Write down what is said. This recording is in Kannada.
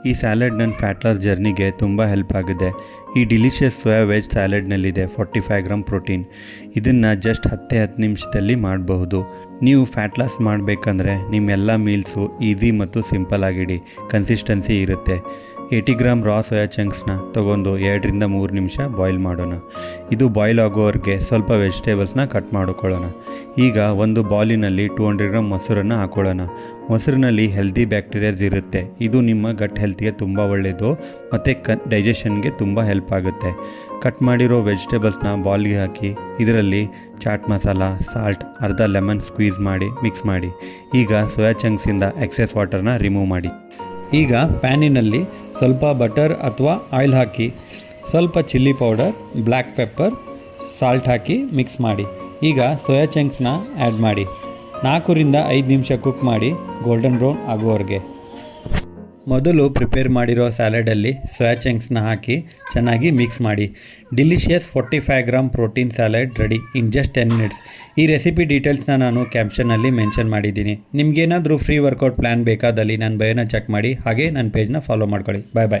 ಈ ಸ್ಯಾಲಡ್ ನನ್ನ ಫ್ಯಾಟ್ ಲಾಸ್ ಜರ್ನಿಗೆ ತುಂಬ ಹೆಲ್ಪ್ ಆಗಿದೆ. ಈ ಡಿಲಿಷಿಯಸ್ ಸೋಯಾ ವೆಜ್ ಸ್ಯಾಲಡ್ನಲ್ಲಿದೆ 45 ಗ್ರಾಮ್ ಪ್ರೋಟೀನ್. ಇದನ್ನು ಜಸ್ಟ್ 10 ನಿಮಿಷದಲ್ಲಿ ಮಾಡಬಹುದು. ನೀವು ಫ್ಯಾಟ್ ಲಾಸ್ ಮಾಡಬೇಕಂದ್ರೆ ನಿಮ್ಮೆಲ್ಲ ಮೀಲ್ಸು ಈಸಿ ಮತ್ತು ಸಿಂಪಲ್ ಆಗಿಡಿ, ಕನ್ಸಿಸ್ಟೆನ್ಸಿ ಇರುತ್ತೆ. 80 ಗ್ರಾಮ್ ರಾ ಸೋಯಾ ಚಂಕ್ಸ್ನ ತೊಗೊಂಡು 2 ರಿಂದ 3 ನಿಮಿಷ ಬಾಯ್ಲ್ ಮಾಡೋಣ. ಇದು ಬಾಯ್ಲ್ ಆಗೋವರೆಗೆ ಸ್ವಲ್ಪ ವೆಜಿಟೇಬಲ್ಸ್ನ ಕಟ್ ಮಾಡಿಕೊಳ್ಳೋಣ. ಈಗ ಒಂದು ಬೌಲಿನಲ್ಲಿ 200 ಗ್ರಾಮ್ ಮೊಸರನ್ನು ಹಾಕೊಳ್ಳೋಣ. ಮೊಸರಿನಲ್ಲಿ ಹೆಲ್ದಿ ಬ್ಯಾಕ್ಟೀರಿಯಾಸ್ ಇರುತ್ತೆ. ಇದು ನಿಮ್ಮ ಗಟ್ ಹೆಲ್ತ್ಗೆ ತುಂಬ ಒಳ್ಳೆಯದು ಮತ್ತು ಡೈಜೆಷನ್ಗೆ ತುಂಬ ಹೆಲ್ಪ್ ಆಗುತ್ತೆ. ಕಟ್ ಮಾಡಿರೋ ವೆಜಿಟೇಬಲ್ಸ್ನ ಬೌಲ್ಗೆ ಹಾಕಿ ಇದರಲ್ಲಿ ಚಾಟ್ ಮಸಾಲ, ಸಾಲ್ಟ್, ಅರ್ಧ ಲೆಮನ್ ಸ್ಕ್ವೀಸ್ ಮಾಡಿ ಮಿಕ್ಸ್ ಮಾಡಿ. ಈಗ ಸೋಯಾ ಚಂಕ್ಸಿಂದ ಎಕ್ಸೆಸ್ ವಾಟರ್ನ ರಿಮೂವ್ ಮಾಡಿ. ಈಗ ಪ್ಯಾನಿನಲ್ಲಿ ಸ್ವಲ್ಪ ಬಟರ್ ಅಥವಾ ಆಯಿಲ್ ಹಾಕಿ ಸ್ವಲ್ಪ chilli powder, black pepper, salt ಹಾಕಿ ಮಿಕ್ಸ್ ಮಾಡಿ. ಈಗ ಸೋಯಾ ಚಂಕ್ಸ್ನ ಆ್ಯಡ್ ಮಾಡಿ. 4 ರಿಂದ 5 ನಿಮಿಷ ಕುಕ್ ಮಾಡಿ ಗೋಲ್ಡನ್ ಬ್ರೌನ್ ಆಗುವವರೆಗೆ. ಮೊದಲು ಪ್ರಿಪೇರ್ ಮಾಡಿರೋ ಸ್ಯಾಲಡಲ್ಲಿ ಸೋಯಾ ಚಂಕ್ಸ್ನ ಹಾಕಿ ಚೆನ್ನಾಗಿ ಮಿಕ್ಸ್ ಮಾಡಿ. Delicious 45 gram protein salad ready in just 10 minutes. ಈ ರೆಸಿಪಿ ಡೀಟೇಲ್ಸ್ನ ನಾನು ಕ್ಯಾಪ್ಷನಲ್ಲಿ ಮೆನ್ಷನ್ ಮಾಡಿದ್ದೀನಿ. ನಿಮಗೇನಾದರೂ ಫ್ರೀ ವರ್ಕೌಟ್ ಪ್ಲ್ಯಾನ್ ಬೇಕಾದಲ್ಲಿ ನನ್ನ ಬಯೋನ ಚೆಕ್ ಮಾಡಿ. ಹಾಗೆ ನನ್ನ ಪೇಜ್ನ ಫಾಲೋ ಮಾಡ್ಕೊಳ್ಳಿ. ಬಾಯ್ ಬಾಯ್.